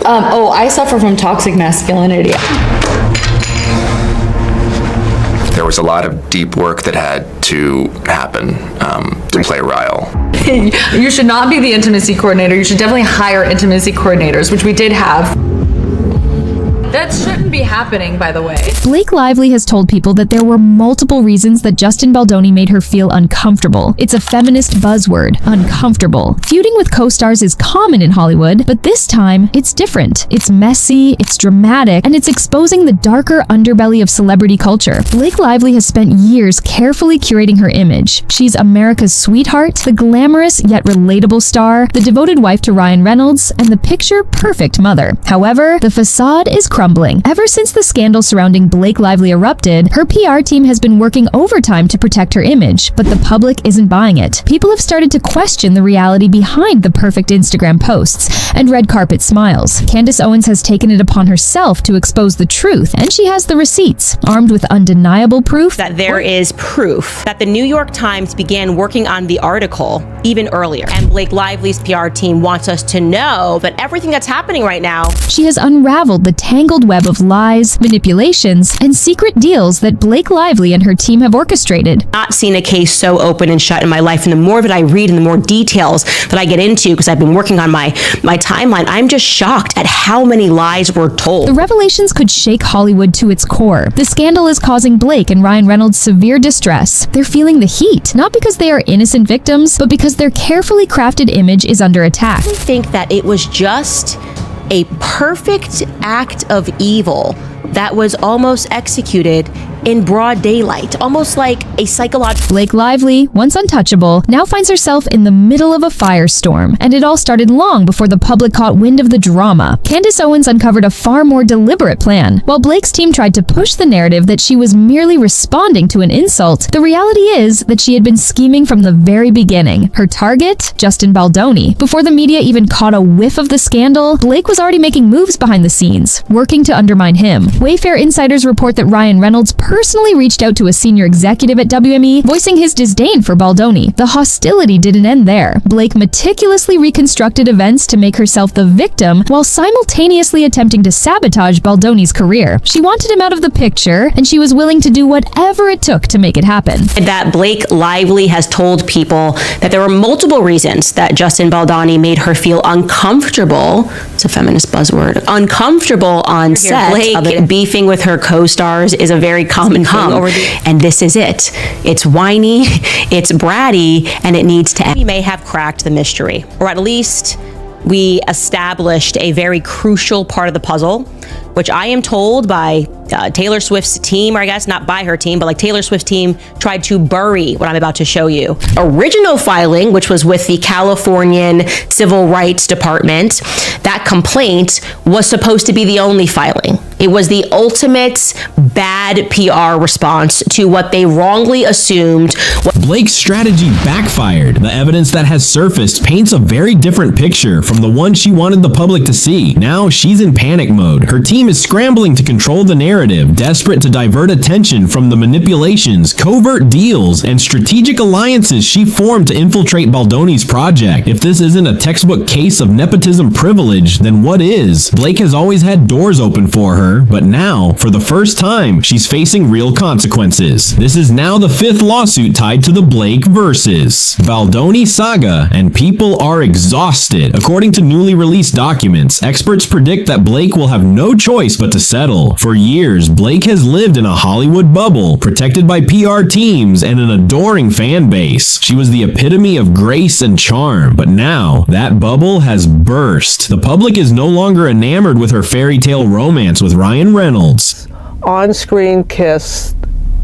I suffer from toxic masculinity. There was a lot of deep work that had to happen to play Ryle. You should not be the intimacy coordinator. You should definitely hire intimacy coordinators, which we did have. That shouldn't be happening, by the way. Blake Lively has told people that there were multiple reasons that Justin Baldoni made her feel uncomfortable. It's a feminist buzzword, uncomfortable. Feuding with co-stars is common in Hollywood, but this time, it's different. It's messy, it's dramatic, and it's exposing the darker underbelly of celebrity culture. Blake Lively has spent years carefully curating her image. She's America's sweetheart, the glamorous yet relatable star, the devoted wife to Ryan Reynolds, and the picture-perfect mother. However, the facade is crumbling. Ever since the scandal surrounding Blake Lively erupted, her PR team has been working overtime to protect her image, but the public isn't buying it. People have started to question the reality behind the perfect Instagram posts and red carpet smiles. Candace Owens has taken it upon herself to expose the truth, and she has the receipts, armed with undeniable proof that there is proof that the New York Times began working on the article even earlier. And Blake Lively's PR team wants us to know that everything that's happening right now. She has unraveled the tangled web of lies, manipulations, and secret deals that Blake Lively and her team have orchestrated. Not seen a case so open and shut in my life, and the more that I read and the more details that I get into, because I've been working on my timeline, I'm just shocked at how many lies were told. The revelations could shake Hollywood to its core. The scandal is causing Blake and Ryan Reynolds severe distress. They're feeling the heat, not because they are innocent victims, but because their carefully crafted image is under attack. I think that it was just a perfect act of evil that was almost executed in broad daylight, almost like a psychological. Blake Lively, once untouchable, now finds herself in the middle of a firestorm, and it all started long before the public caught wind of the drama. Candace Owens uncovered a far more deliberate plan. While Blake's team tried to push the narrative that she was merely responding to an insult, the reality is that she had been scheming from the very beginning. Her target? Justin Baldoni. Before the media even caught a whiff of the scandal, Blake was already making moves behind the scenes, working to undermine him. Wayfair insiders report that Ryan Reynolds personally reached out to a senior executive at WME, voicing his disdain for Baldoni. The hostility didn't end there. Blake meticulously reconstructed events to make herself the victim while simultaneously attempting to sabotage Baldoni's career. She wanted him out of the picture, and she was willing to do whatever it took to make it happen. That Blake Lively has told people that there were multiple reasons that Justin Baldoni made her feel uncomfortable. It's a feminist buzzword. Uncomfortable on set. Blake beefing with her co-stars is a very common thing, and this is it. It's whiny, it's bratty, and it needs to end. We may have cracked the mystery, or at least we established a very crucial part of the puzzle, which I am told by Taylor Swift's team, or I guess not by her team, but like Taylor Swift's team tried to bury what I'm about to show you. Original filing, which was with the Californian Civil Rights Department, that complaint was supposed to be the only filing. It was the ultimate bad PR response to what they wrongly assumed. Blake's strategy backfired. The evidence that has surfaced paints a very different picture from the one she wanted the public to see. Now she's in panic mode. Her team is scrambling to control the narrative, desperate to divert attention from the manipulations, covert deals, and strategic alliances she formed to infiltrate Baldoni's project. If this isn't a textbook case of nepotism privilege, then what is? Blake has always had doors open for her, but now, for the first time, she's facing real consequences. This is now the 5th lawsuit tied to the Blake versus Baldoni saga, and people are exhausted. According to newly released documents, experts predict that Blake will have no choice but to settle. For years, Blake has lived in a Hollywood bubble, protected by PR teams and an adoring fan base. She was the epitome of grace and charm, but now, that bubble has burst. The public is no longer enamored with her fairy tale romance with Ryan Reynolds. On-screen kiss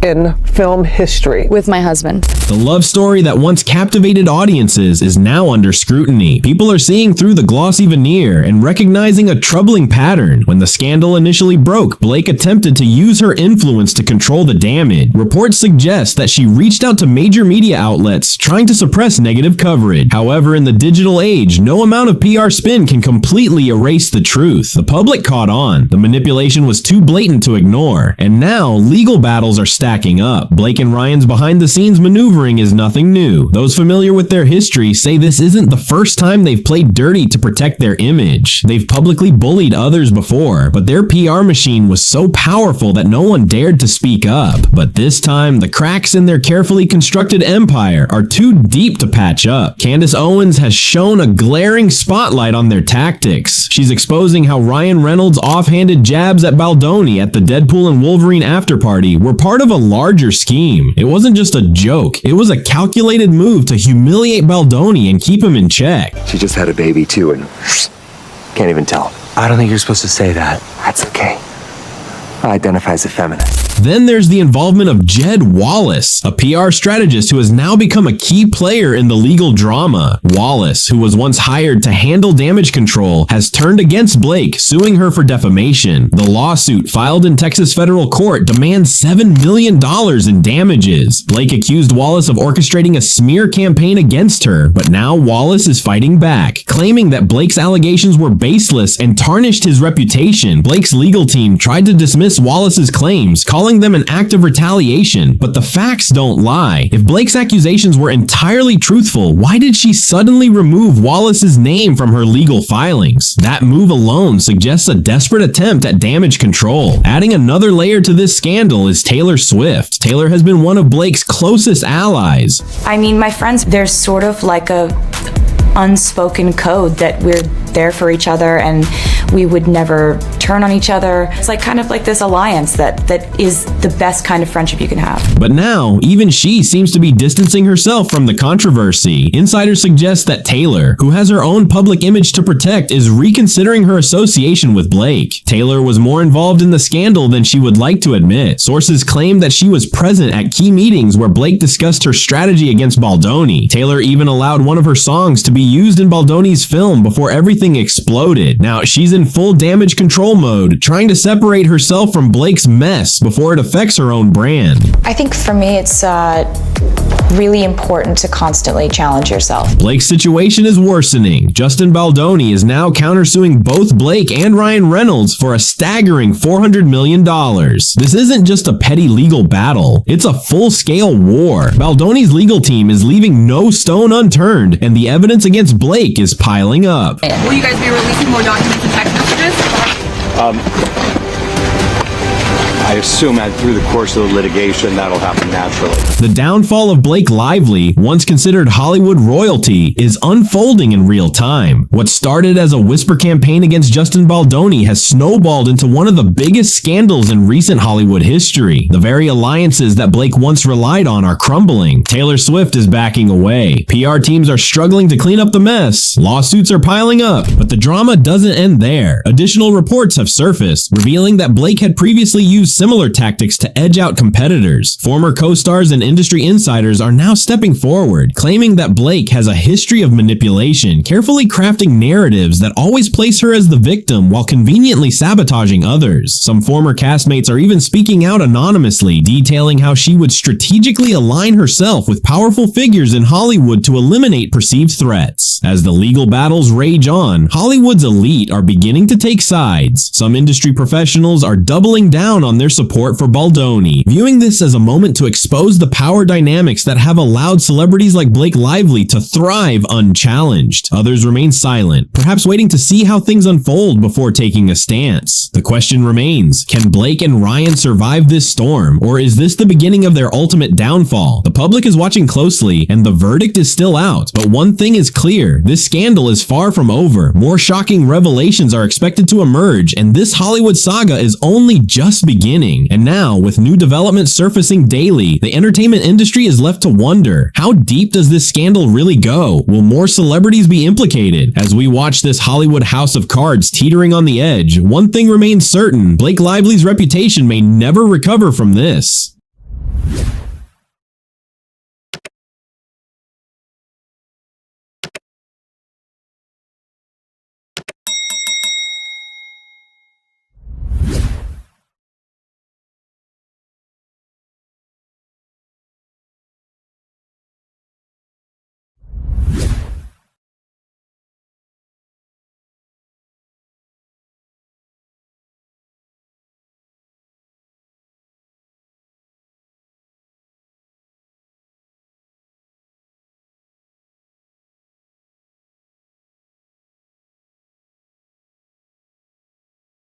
in film history with my husband. The love story that once captivated audiences is now under scrutiny. People are seeing through the glossy veneer and recognizing a troubling pattern. When the scandal initially broke, Blake attempted to use her influence to control the damage. Reports suggest that she reached out to major media outlets trying to suppress negative coverage. However, in the digital age, no amount of PR spin can completely erase the truth. The public caught on. The manipulation was too blatant to ignore, and now legal battles are stacked stacking up. Blake and Ryan's behind-the-scenes maneuvering is nothing new. Those familiar with their history say this isn't the first time they've played dirty to protect their image. They've publicly bullied others before, but their PR machine was so powerful that no one dared to speak up. But this time, the cracks in their carefully constructed empire are too deep to patch up. Candace Owens has shown a glaring spotlight on their tactics. She's exposing how Ryan Reynolds' offhanded jabs at Baldoni at the Deadpool and Wolverine after-party were part of a larger scheme. It wasn't just a joke, it was a calculated move to humiliate Baldoni and keep him in check. She just had a baby too and can't even tell. I don't think you're supposed to say that. That's okay. I identify as a feminist. Then there's the involvement of Jed Wallace, a PR strategist who has now become a key player in the legal drama. Wallace, who was once hired to handle damage control, has turned against Blake, suing her for defamation. The lawsuit filed in Texas federal court demands $7 million in damages. Blake accused Wallace of orchestrating a smear campaign against her, but now Wallace is fighting back, claiming that Blake's allegations were baseless and tarnished his reputation. Blake's legal team tried to dismiss Wallace's claims, calling them an act of retaliation, but the facts don't lie. If Blake's accusations were entirely truthful, why did she suddenly remove Wallace's name from her legal filings? That move alone suggests a desperate attempt at damage control. Adding another layer to this scandal is Taylor Swift. Taylor has been one of Blake's closest allies. I mean, my friends, there's sort of like a unspoken code that we're there for each other and we would never turn on each other. It's like kind of like this alliance that is the best kind of friendship you can have. But now, even she seems to be distancing herself from the controversy. Insiders suggest that Taylor, who has her own public image to protect, is reconsidering her association with Blake. Taylor was more involved in the scandal than she would like to admit. Sources claim that she was present at key meetings where Blake discussed her strategy against Baldoni. Taylor even allowed one of her songs to be used in Baldoni's film before everything exploded. Now, she's in full damage control mode, trying to separate herself from Blake's mess before it affects her own brand. I think for me, it's really important to constantly challenge yourself. Blake's situation is worsening. Justin Baldoni is now countersuing both Blake and Ryan Reynolds for a staggering $400 million. This isn't just a petty legal battle, it's a full-scale war. Baldoni's legal team is leaving no stone unturned, and the evidence against Blake is piling up. Will you guys be releasing more documents and text messages? I assume that through the course of the litigation, that'll happen naturally. The downfall of Blake Lively, once considered Hollywood royalty, is unfolding in real time. What started as a whisper campaign against Justin Baldoni has snowballed into one of the biggest scandals in recent Hollywood history. The very alliances that Blake once relied on are crumbling. Taylor Swift is backing away. PR teams are struggling to clean up the mess. Lawsuits are piling up. But the drama doesn't end there. Additional reports have surfaced, revealing that Blake had previously used similar tactics to edge out competitors. Former co-stars and industry insiders are now stepping forward, claiming that Blake has a history of manipulation, carefully crafting narratives that always place her as the victim while conveniently sabotaging others. Some former castmates are even speaking out anonymously, detailing how she would strategically align herself with powerful figures in Hollywood to eliminate perceived threats. As the legal battles rage on, Hollywood's elite are beginning to take sides. Some industry professionals are doubling down on their support for Baldoni, viewing this as a moment to expose the power dynamics that have allowed celebrities like Blake Lively to thrive unchallenged. Others remain silent, perhaps waiting to see how things unfold before taking a stance. The question remains, can Blake and Ryan survive this storm, or is this the beginning of their ultimate downfall? The public is watching closely, and the verdict is still out. But one thing is clear, this scandal is far from over. More shocking revelations are expected to emerge, and this Hollywood saga is only just beginning. And now, with new developments surfacing daily, the entertainment industry is left to wonder, how deep does this scandal really go? Will more celebrities be implicated? As we watch this Hollywood house of cards teetering on the edge, one thing remains certain: Blake Lively's reputation may never recover from this.